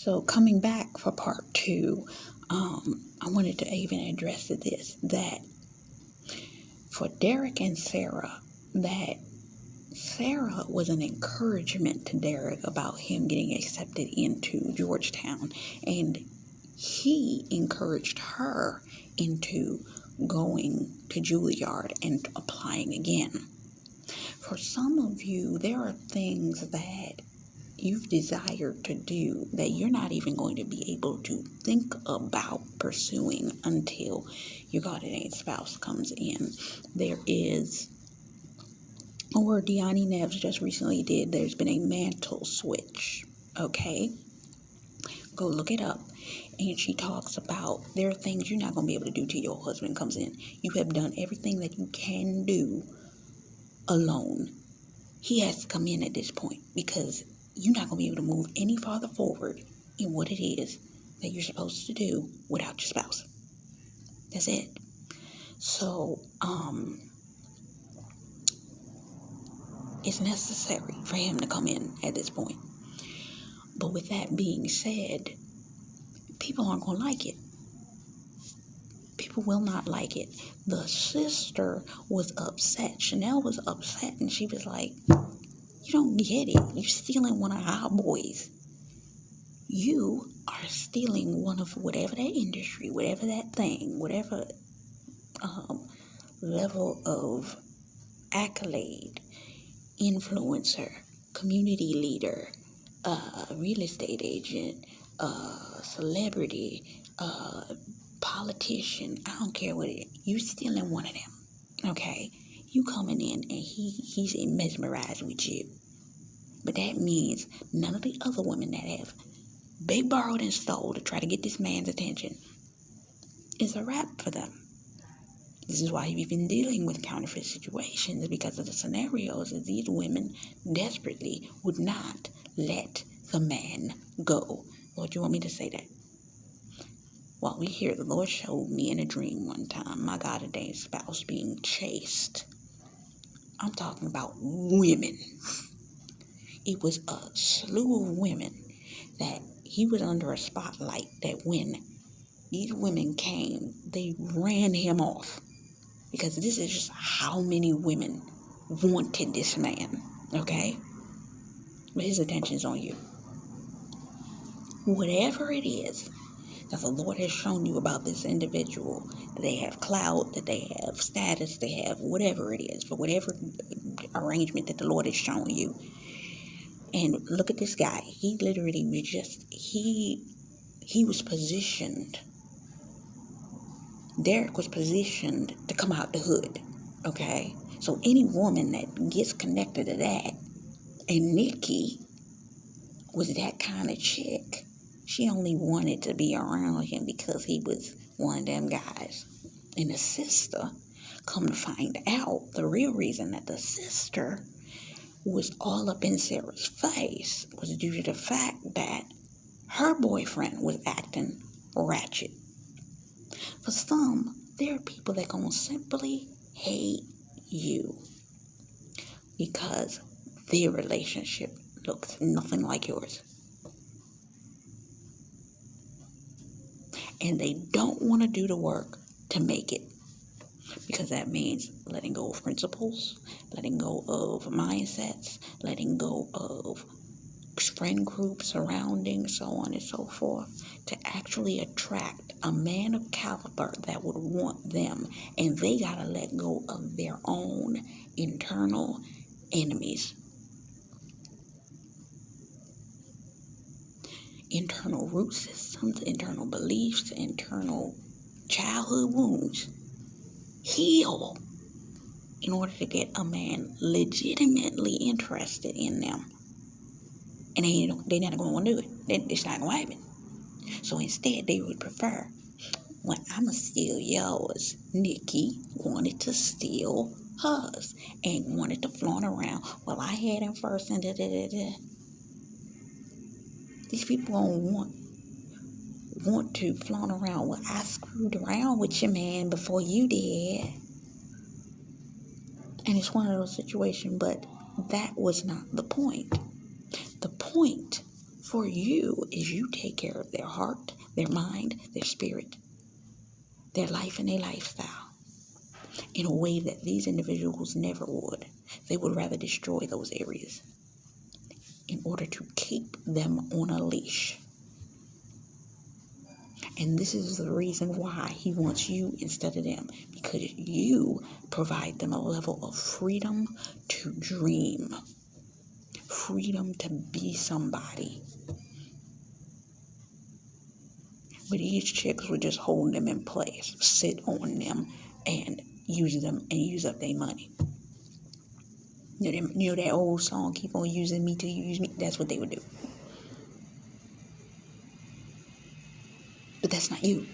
So coming back for part 2, I wanted to even address this, that for Derek and Sarah, that Sarah was an encouragement to Derek about him getting accepted into Georgetown, and he encouraged her into going to Juilliard and applying again. For some of you, there are things that you've desired to do that you're not even going to be able to think about pursuing until your God-ordained spouse comes in. There is a word Deani Neves just recently did. There's been a mantle switch. Okay? Go look it up. And she talks about there are things you're not going to be able to do till your husband comes in. You have done everything that you can do alone. He has to come in at this point because you're not going to be able to move any farther forward in what it is that you're supposed to do without your spouse. That's it. So, it's necessary for him to come in at this point. But with that being said, people aren't going to like it. People will not like it. The sister was upset. Chanel was upset, and she was like, you don't get it. You're stealing one of our boys. You are stealing one of whatever that industry, whatever that thing, whatever level of accolade, influencer, community leader, real estate agent, celebrity, politician, I don't care what it is. You're stealing one of them, okay? You coming in and he's mesmerized with you. But that means none of the other women that have big borrowed and stole to try to get this man's attention is a wrap for them. This is why we've been dealing with counterfeit situations, because of the scenarios that these women desperately would not let the man go. Lord, you want me to say that? While we hear, the Lord showed me in a dream one time my God-ordained spouse being chased. I'm talking about women. It was a slew of women that he was under a spotlight, that when these women came, they ran him off. Because this is just how many women wanted this man, okay? But his attention's on you. Whatever it is that the Lord has shown you about this individual, that they have clout, that they have status, they have whatever it is, for whatever arrangement that the Lord has shown you. And look at this guy. He literally was just, he was positioned. Derek was positioned to come out the hood, okay? So any woman that gets connected to that, and Nikki was that kind of chick, she only wanted to be around him because he was one of them guys. And the sister, come to find out, the real reason that the sister was all up in Sarah's face was due to the fact that her boyfriend was acting ratchet. For some, there are people that gonna simply hate you because their relationship looks nothing like yours. And they don't want to do the work to make it. Because that means letting go of principles, letting go of mindsets, letting go of friend groups, surroundings, so on and so forth, to actually attract a man of caliber that would want them. And they got to let go of their own internal enemies, internal root systems, internal beliefs, internal childhood wounds. Heal in order to get a man legitimately interested in them. And they're not going to want to do it. It's not going to happen. So instead, they would prefer, well, I'm going to steal yours. Nikki wanted to steal hers and wanted to flaunt around. Well, I had him first and da-da-da-da. These people don't want to flaunt around. Well, I screwed around with your man before you did. And it's one of those situations, but that was not the point. The point for you is you take care of their heart, their mind, their spirit, their life, and their lifestyle in a way that these individuals never would. They would rather destroy those areas in order to keep them on a leash. And this is the reason why he wants you instead of them, because you provide them a level of freedom to dream, freedom to be somebody. But these chicks would just hold them in place, sit on them, and use up their money. You know that old song, keep on using me till you use me? That's what they would do. But that's not you.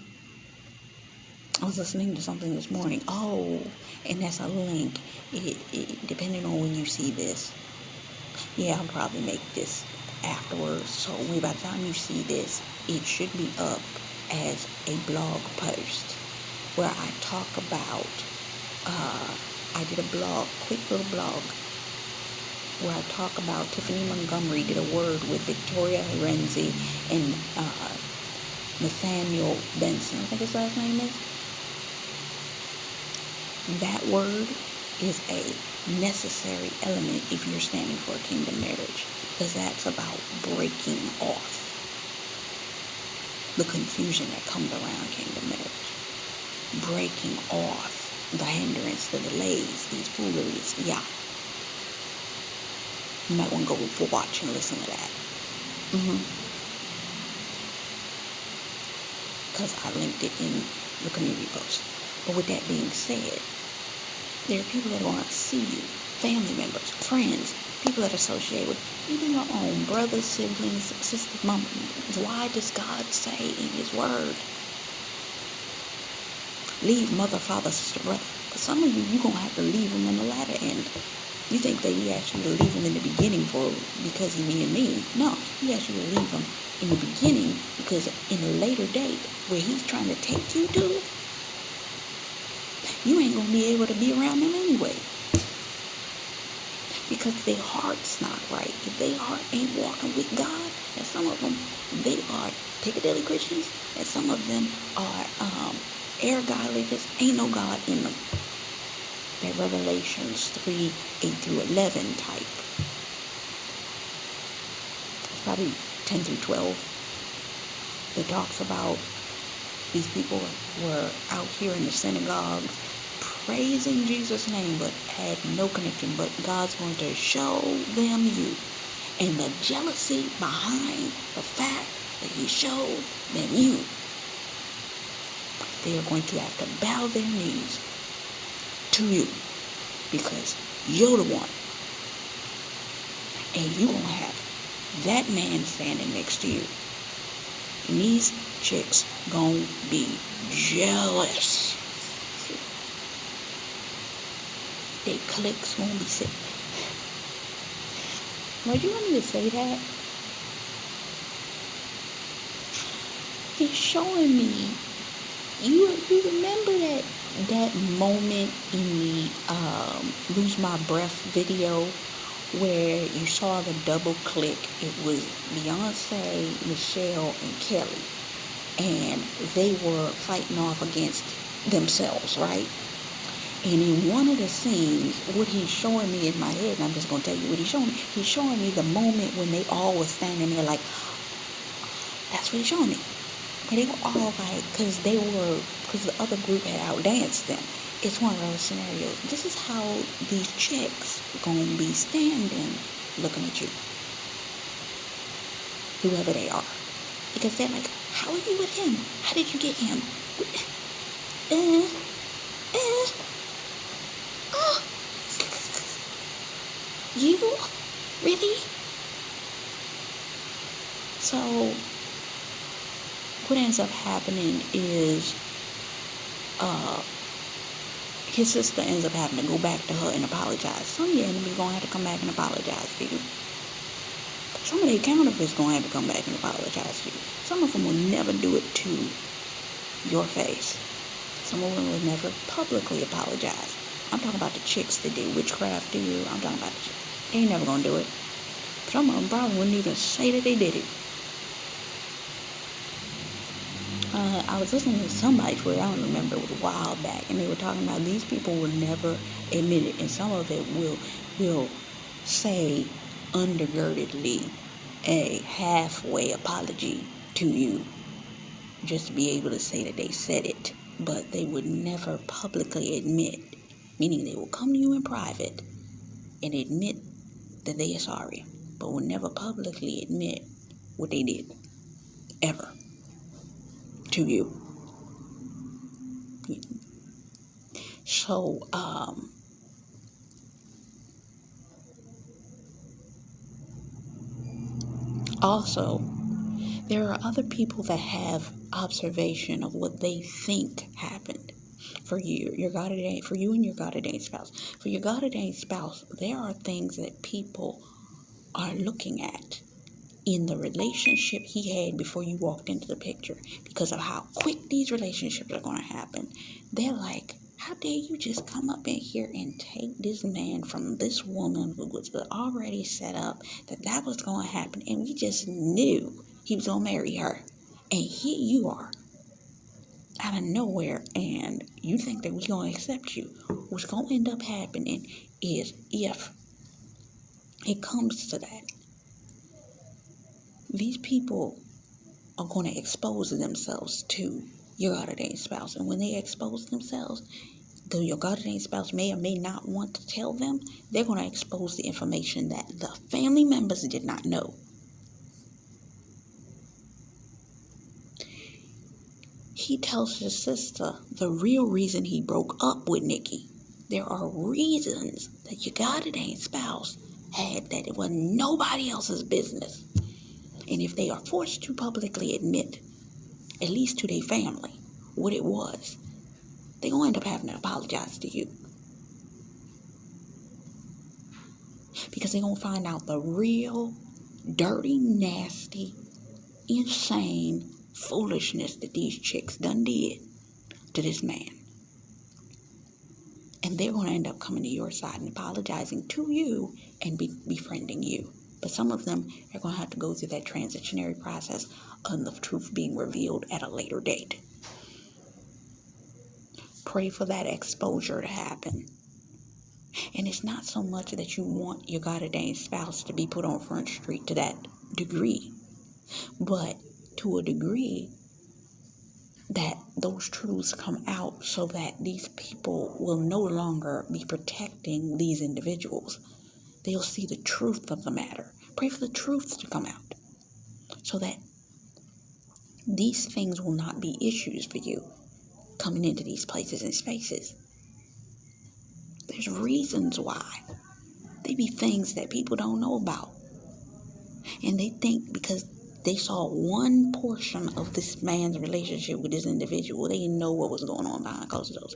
I was listening to something this morning. Oh, and that's a link. It depending on when you see this. Yeah, I'll probably make this afterwards. So by the time you see this, it should be up as a blog post where I talk about, I did a blog, quick little blog, where I talk about Tiffany Montgomery did a word with Victoria Renzi and Nathaniel Benson, I think his last name is. That word is a necessary element if you're standing for a kingdom marriage, because that's about breaking off the confusion that comes around kingdom marriage, breaking off the hindrance, the delays, these fooleries. Yeah, you might want to go watch and listen to that, because I linked it in the community post. But with that being said, there are people that want to see you, family members, friends, people that associate with even your own brothers, siblings, sisters, mom. Why does God say in his word, leave mother, father, sister, brother? But some of you, you're going to have to leave them in the latter end. You think that he asked you to leave them in the beginning because he being mean. No, he asked you to leave them in the beginning because in a later date where he's trying to take you to, you ain't going to be able to be around them anyway. Because their heart's not right. If their heart ain't walking with God, and some of them, they are Piccadilly Christians, and some of them are air godliness, ain't no God in them. That Revelations 3, 8 through 11 type. It's probably 10 through 12. That talks about these people were out here in the synagogues praising Jesus' name, but had no connection. But God's going to show them you. And the jealousy behind the fact that he showed them you. They are going to have to bow their knees to you because you're the one. And you're going to have that man standing next to you. And these chicks gonna be jealous. They clicks gonna be sick. Why do you want me to say that? He's showing me. You remember that moment in the Lose My Breath video where you saw the double click? It was Beyonce, Michelle, and Kelly. And they were fighting off against themselves, right? And in one of the scenes, what he's showing me in my head, and I'm just going to tell you what he's showing me the moment when they all were standing there like, that's what he's showing me. And they were all like, because the other group had outdanced them. It's one of those scenarios. This is how these chicks going to be standing looking at you. Whoever they are. Because they're like, how are you with him? How did you get him? You? Really? So, what ends up happening is, his sister ends up having to go back to her and apologize. Some of your enemies gonna have to come back and apologize to you. Some of their counterfeits gonna have to come back and apologize to you. Some of them will never do it to your face. Some of them will never publicly apologize. I'm talking about the chicks that did witchcraft to you. I'm talking about the chicks. They ain't never gonna do it. Some of them probably wouldn't even say that they did it. I was listening to somebody where I don't remember, it was a while back, and they were talking about these people will never admit it, and some of it will say undergirdedly a halfway apology to you, just to be able to say that they said it, but they would never publicly admit, meaning they will come to you in private and admit that they are sorry, but will never publicly admit what they did, ever, to you. So, also, there are other people that have observation of what they think happened for you, for you and your God ordained spouse. For your God ordained spouse, there are things that people are looking at in the relationship he had before you walked into the picture, because of how quick these relationships are going to happen. They're like, how dare you just come up in here and take this man from this woman who was already set up that was going to happen, and we just knew he was going to marry her, and here you are out of nowhere, and you think that we're going to accept you. What's going to end up happening is, if it comes to that, these people are going to expose themselves to your God ordained spouse. And when they expose themselves, though your God ordained spouse may or may not want to tell them, they're going to expose the information that the family members did not know. He tells his sister the real reason he broke up with Nikki. There are reasons that your God ordained spouse had that it was nobody else's business. And if they are forced to publicly admit, at least to their family, what it was, they're going to end up having to apologize to you. Because they're going to find out the real, dirty, nasty, insane foolishness that these chicks done did to this man. And they're going to end up coming to your side and apologizing to you and befriending you. But some of them are going to have to go through that transitionary process of the truth being revealed at a later date. Pray for that exposure to happen. And it's not so much that you want your God ordained spouse to be put on Front Street to that degree, but to a degree that those truths come out so that these people will no longer be protecting these individuals. They'll see the truth of the matter. Pray for the truth to come out so that these things will not be issues for you coming into these places and spaces. There's reasons why. They be things that people don't know about. And they think because they saw one portion of this man's relationship with this individual, they didn't know what was going on behind closed doors.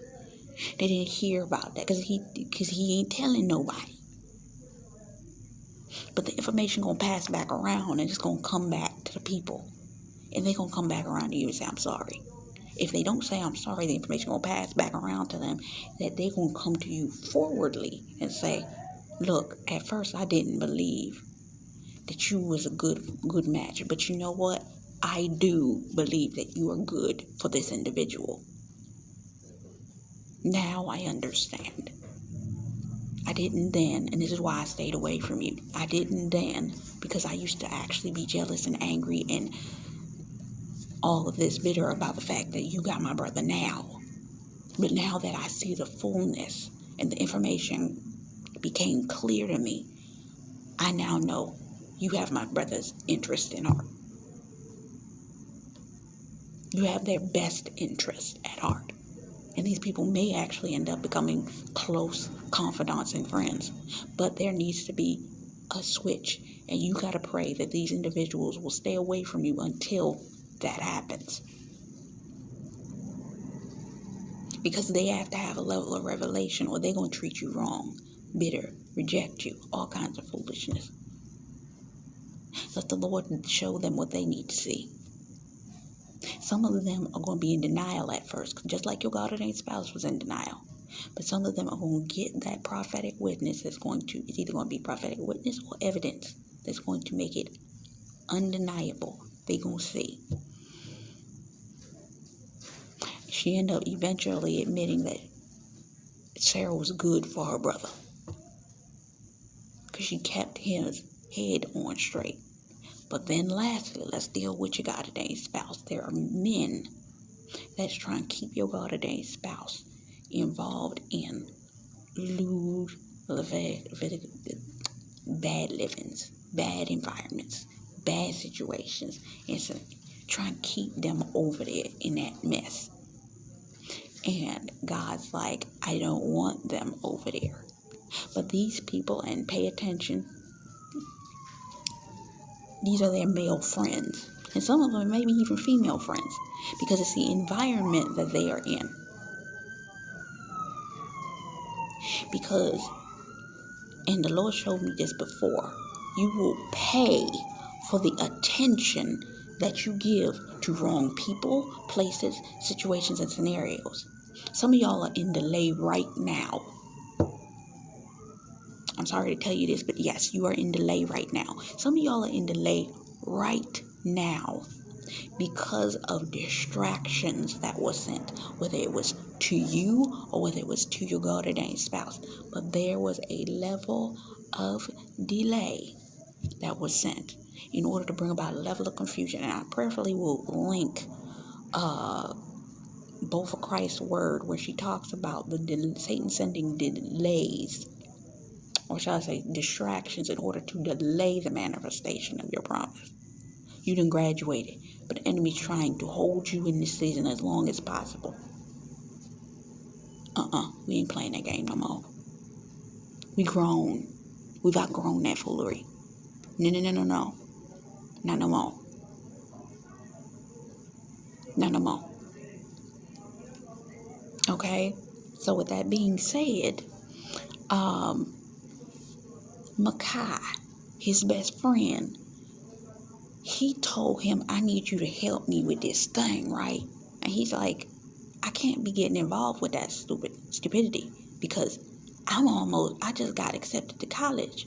They didn't hear about that because he ain't telling nobody. But the information going to pass back around, and it's going to come back to the people. And they're going to come back around to you and say, I'm sorry. If they don't say I'm sorry, the information going to pass back around to them, that they're going to come to you forwardly and say, look, at first I didn't believe that you was a good match, but you know what? I do believe that you are good for this individual. Now I understand. I didn't then, and this is why I stayed away from you. I didn't then because I used to actually be jealous and angry and all of this bitter about the fact that you got my brother now. But now that I see the fullness and the information became clear to me, I now know you have my brother's interest in heart. You have their best interest at heart. And these people may actually end up becoming close confidants and friends. But there needs to be a switch. And you got to pray that these individuals will stay away from you until that happens. Because they have to have a level of revelation or they're going to treat you wrong, bitter, reject you, all kinds of foolishness. Let the Lord show them what they need to see. Some of them are going to be in denial at first, just like your God ordained spouse was in denial. But some of them are going to get that prophetic witness it's either going to be prophetic witness or evidence that's going to make it undeniable. They're going to see. she ended up eventually admitting that Sarah was good for her brother, because she kept his head on straight. But then lastly, let's deal with your God-ordained spouse. There are men that's trying to keep your God-ordained spouse involved in lewd, bad livings, bad environments, bad situations, and so trying to keep them over there in that mess. And God's like, I don't want them over there. But these people, and pay attention, these are their male friends. And some of them maybe even female friends, because it's the environment that they are in. Because, and the Lord showed me this before, you will pay for the attention that you give to wrong people, places, situations, and scenarios. Some of y'all are in delay right now. I'm sorry to tell you this, but yes, you are in delay right now. Some of y'all are in delay right now because of distractions that were sent, whether it was to you or whether it was to your God-ordained spouse. But there was a level of delay that was sent in order to bring about a level of confusion. And I prayerfully will link both of Christ's word where she talks about Satan sending delays, or shall I say distractions, in order to delay the manifestation of your promise. You done graduated, but the enemy's trying to hold you in this season as long as possible. We ain't playing that game no more. We grown. We've outgrown that foolery. No. Not no more. Not no more. Okay? So with that being said, Makai, his best friend, he told him, I need you to help me with this thing, right? And he's like, I can't be getting involved with that stupidity because I just got accepted to college.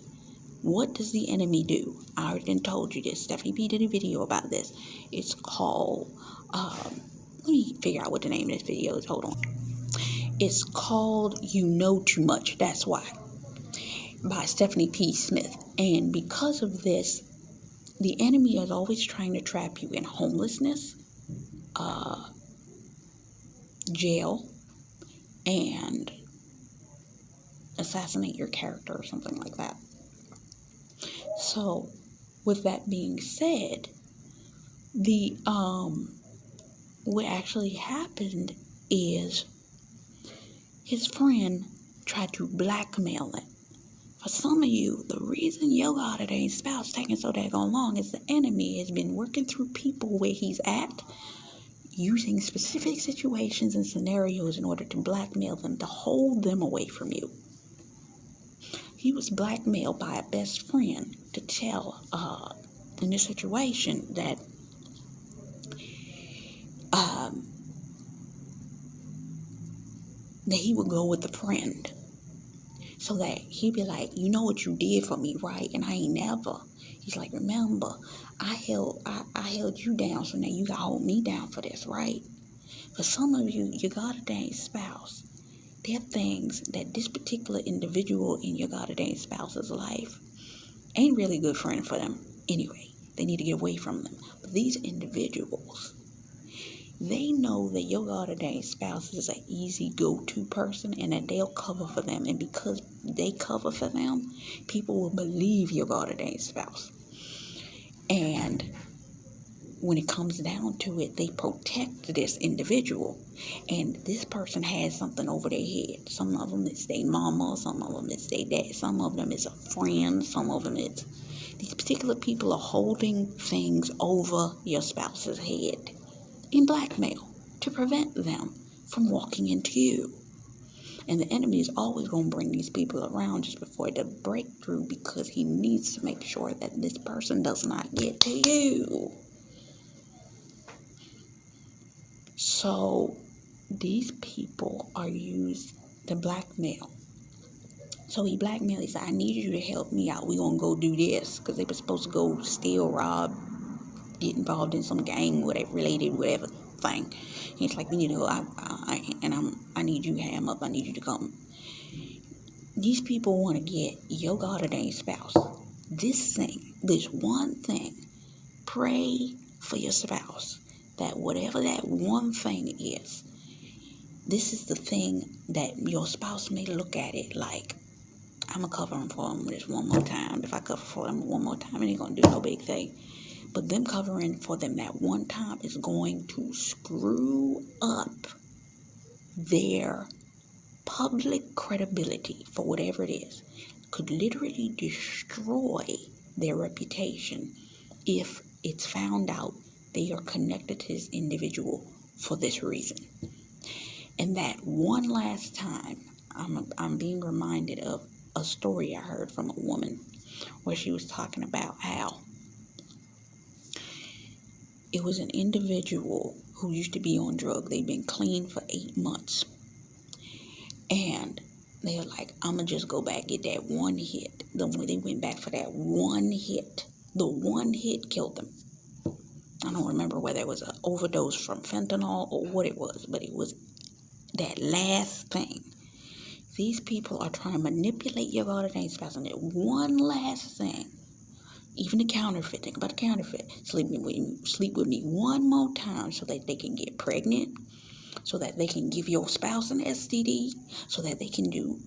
What does the enemy do? I already told you this. Stephanie P did a video about this. It's called, let me figure out what the name of this video is. Hold on. It's called You Know Too Much. That's why. By Stephanie P. Smith. And because of this, the enemy is always trying to trap you in homelessness, jail, and assassinate your character or something like that. So, with that being said, what actually happened is his friend tried to blackmail him. For some of you, the reason your God-ordained spouse taking so daggone long is the enemy has been working through people where he's at, using specific situations and scenarios in order to blackmail them, to hold them away from you. He was blackmailed by a best friend to tell, in this situation, that he would go with a friend. So that he'd be like, you know what you did for me, right? And I ain't never. He's like, remember, I held you down, so now you gotta hold me down for this, right? For some of you, your God-ordained spouse, there are things that this particular individual in your God-ordained spouse's life ain't really good friend for them. Anyway, they need to get away from them. But these individuals, they know that your God-ordained spouse is an easy go-to person and that they'll cover for them. And because they cover for them, people will believe your God-ordained spouse. And when it comes down to it, they protect this individual. And this person has something over their head. Some of them is their mama, some of them is their dad, some of them is a friend, some of them is... These particular people are holding things over your spouse's head in blackmail to prevent them from walking into you. And the enemy is always going to bring these people around just before the breakthrough, because he needs to make sure that this person does not get to you. So these people are used to blackmail. So he blackmailed. He said, I need you to help me out. We're going to go do this. Because they were supposed to go steal, rob, get involved in some gang, whatever, related, whatever. thing. He's like, we need to go. I need you to ham up. I need you to come. These people want to get your God ordained spouse. This one thing. Pray for your spouse that whatever that one thing is, this is the thing that your spouse may look at it like, I'm going to cover him for him this one more time. If I cover for him one more time, it ain't going to do no big thing. But them covering for them that one time is going to screw up their public credibility for whatever it is. Could literally destroy their reputation if it's found out they are connected to this individual for this reason. And that one last time, I'm being reminded of a story I heard from a woman where she was talking about how it was an individual who used to be on drugs. They'd been clean for 8 months. And they were like, I'm going to just go back, get that one hit. They went back for that one hit. The one hit killed them. I don't remember whether it was an overdose from fentanyl or what it was, but it was that last thing. These people are trying to manipulate your God ordained spouse on that one last thing. Even the counterfeit. Think about the counterfeit. Sleep with me one more time so that they can get pregnant, so that they can give your spouse an STD, so that they can do.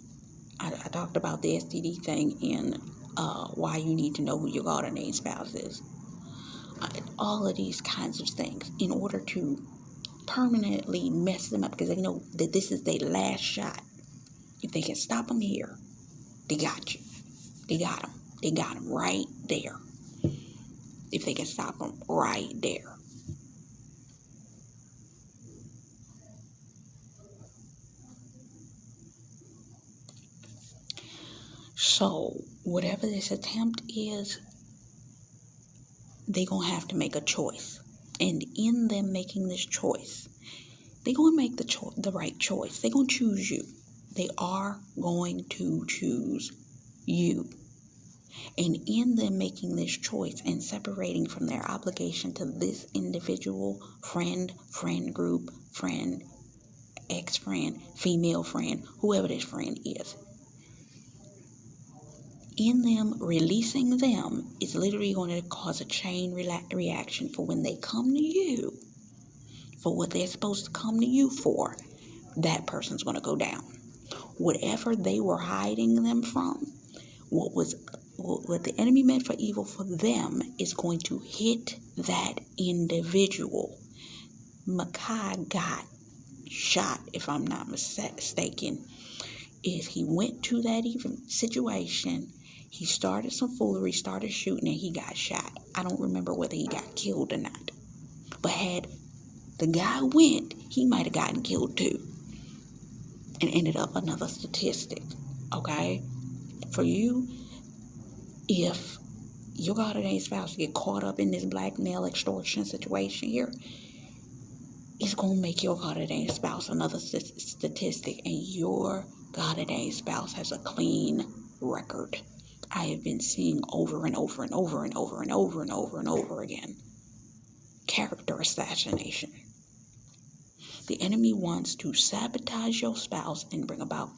I talked about the STD thing in why you need to know who your God ordained spouse is. All of these kinds of things in order to permanently mess them up because they know that this is their last shot. If they can stop them here, they got you. They got them. They got them right there. If they can stop them right there. So, whatever this attempt is, they're going to have to make a choice. And in them making this choice, they're going to make the right choice. They're going to choose you. They are going to choose you. And in them making this choice and separating from their obligation to this individual friend group, friend, ex-friend, female friend, whoever this friend is, in them releasing them is literally going to cause a chain reaction for when they come to you for what they're supposed to come to you for. That person's going to go down. Whatever they were hiding them from, what the enemy meant for evil for them is going to hit that individual. Makai got shot, if I'm not mistaken. If he went to that even situation, he started some foolery, started shooting, and he got shot. I don't remember whether he got killed or not. But had the guy went, he might have gotten killed too. And ended up another statistic. Okay? For you, if your God ordained spouse get caught up in this blackmail extortion situation here, it's going to make your God ordained spouse another statistic, and your God ordained spouse has a clean record. I have been seeing over and over and over and over and over and over and over again. Character assassination. The enemy wants to sabotage your spouse and bring about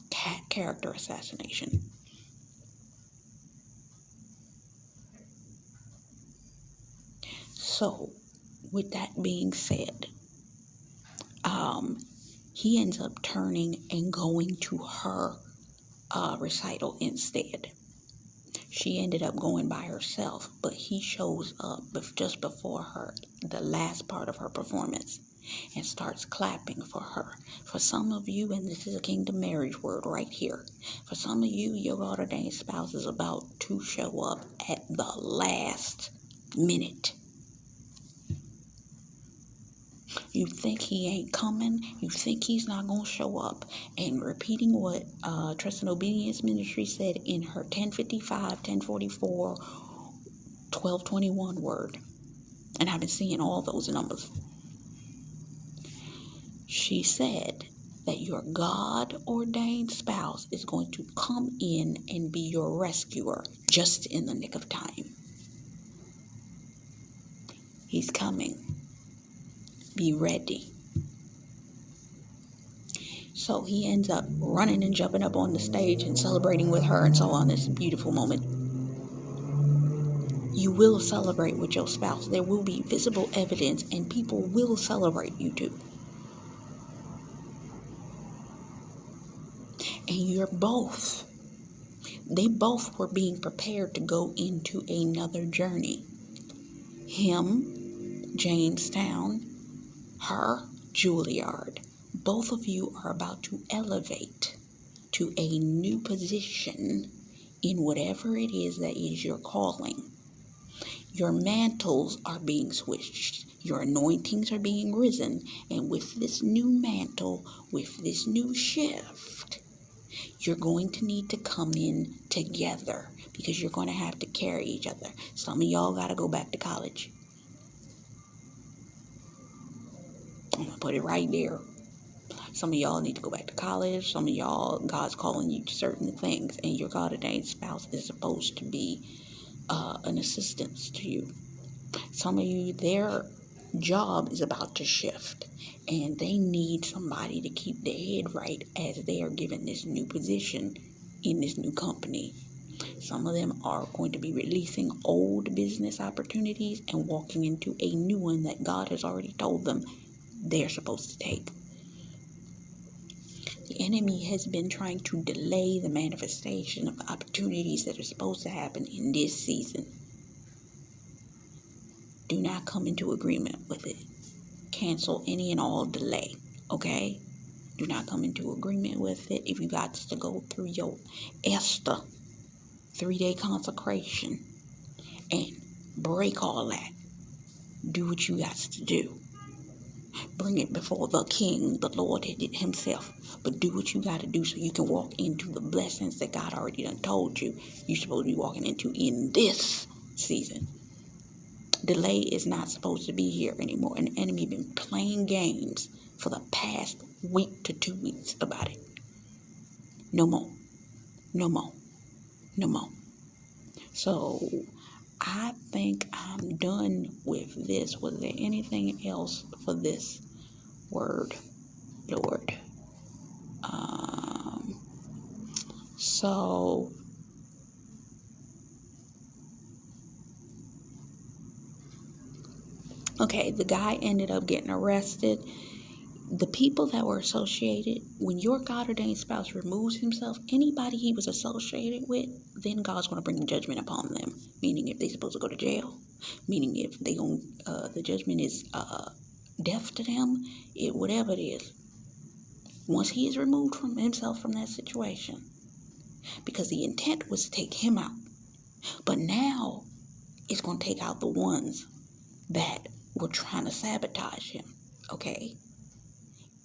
character assassination. So, with that being said, he ends up turning and going to her recital instead. She ended up going by herself, but he shows up just before her, the last part of her performance, and starts clapping for her. For some of you, and this is a kingdom marriage word right here, for some of you, your God ordained spouse is about to show up at the last minute. You think he ain't coming. You think he's not going to show up. And repeating what Trust and Obedience Ministry said in her 1055, 1044, 1221 word. And I've been seeing all those numbers. She said that your God-ordained spouse is going to come in and be your rescuer just in the nick of time. He's coming. be ready. So he ends up running and jumping up on the stage and celebrating with her and so on. It's a beautiful moment. You will celebrate with your spouse. There will be visible evidence and people will celebrate you too. And they both were being prepared to go into another journey. Him, Jamestown, her, Juilliard. Both of you are about to elevate to a new position in whatever it is that is your calling. Your mantles are being switched. Your anointings are being risen. And with this new mantle, with this new shift, you're going to need to come in together because you're going to have to carry each other. Some of y'all got to go back to college. I'm going to put it right there. Some of y'all need to go back to college. Some of y'all, God's calling you to certain things. And your God-ordained spouse is supposed to be an assistance to you. Some of you, their job is about to shift. And they need somebody to keep their head right as they are given this new position in this new company. Some of them are going to be releasing old business opportunities and walking into a new one that God has already told them they're supposed to take. The enemy has been trying to delay the manifestation of opportunities that are supposed to happen in this season. Do not come into agreement with it. Cancel any and all delay, okay? Do not come into agreement with it. If you got to go through your Esther 3-day consecration and break all that, do what you got to do. Bring it before the King, the Lord himself. But do what you got to do so you can walk into the blessings that God already done told you you're supposed to be walking into in this season. Delay is not supposed to be here anymore. And the enemy been playing games for the past week to 2 weeks about it. No more. No more. No more. So I think I'm done with this. Was there anything else for this word, Lord? So okay, the guy ended up getting arrested. The people that were associated, when your God-ordained spouse removes himself, anybody he was associated with, then God's going to bring judgment upon them. Meaning if they're supposed to go to jail, meaning if they the judgment is death to them, whatever it is. Once he is removed from himself from that situation, because the intent was to take him out, but now it's going to take out the ones that were trying to sabotage him, okay?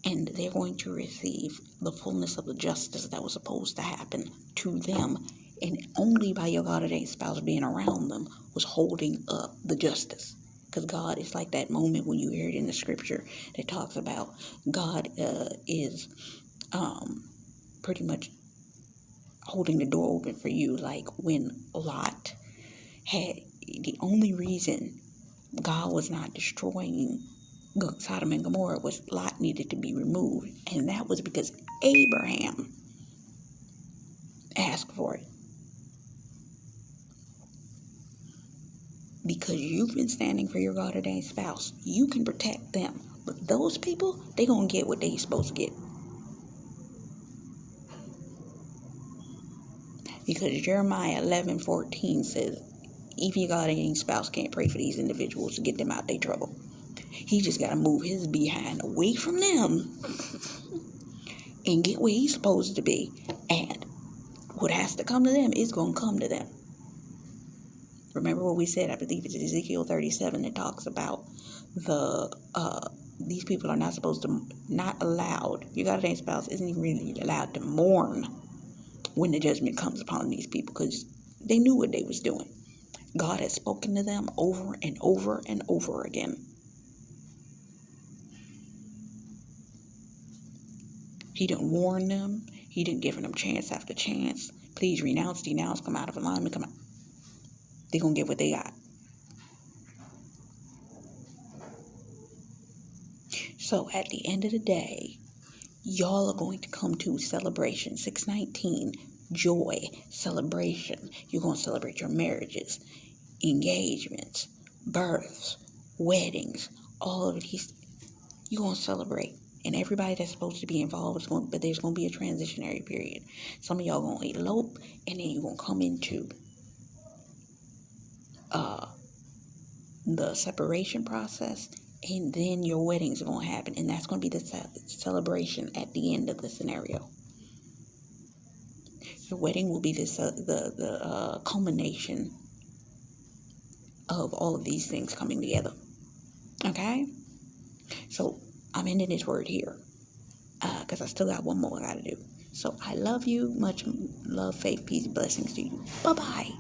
And they're going to receive the fullness of the justice that was supposed to happen to them. And only by your God-ordained spouse being around them was holding up the justice. Because God is like that moment when you hear it in the scripture that talks about God is pretty much holding the door open for you. Like when Lot had, the only reason God was not destroying Sodom and Gomorrah was Lot needed to be removed. And that was because Abraham asked for it. Because you've been standing for your God-ordained spouse. You can protect them. But those people, they going to get what they supposed to get. Because Jeremiah 11:14 says, even your God-ordained spouse can't pray for these individuals to get them out their trouble. He just got to move his behind away from them and get where he's supposed to be. And what has to come to them is going to come to them. Remember what we said, I believe it's Ezekiel 37 that talks about these people are not supposed to, not allowed, your God-ordained spouse isn't even really allowed to mourn when the judgment comes upon these people because they knew what they was doing. God has spoken to them over and over and over again. He didn't warn them. He didn't give them chance after chance. Please renounce, denounce, come out of alignment, come out. They're going to get what they got. So at the end of the day, y'all are going to come to celebration. 619, joy, celebration. You're going to celebrate your marriages, engagements, births, weddings, all of these. You're going to celebrate. And everybody that's supposed to be involved is but there's going to be a transitionary period. Some of y'all going to elope, and then you're going to come into the separation process, and then your wedding's going to happen, and that's going to be the celebration at the end of the scenario. Your wedding will be the culmination of all of these things coming together. Okay? So I'm ending this word here because I still got one more I got to do. So I love you. Much love, faith, peace, blessings to you. Bye-bye.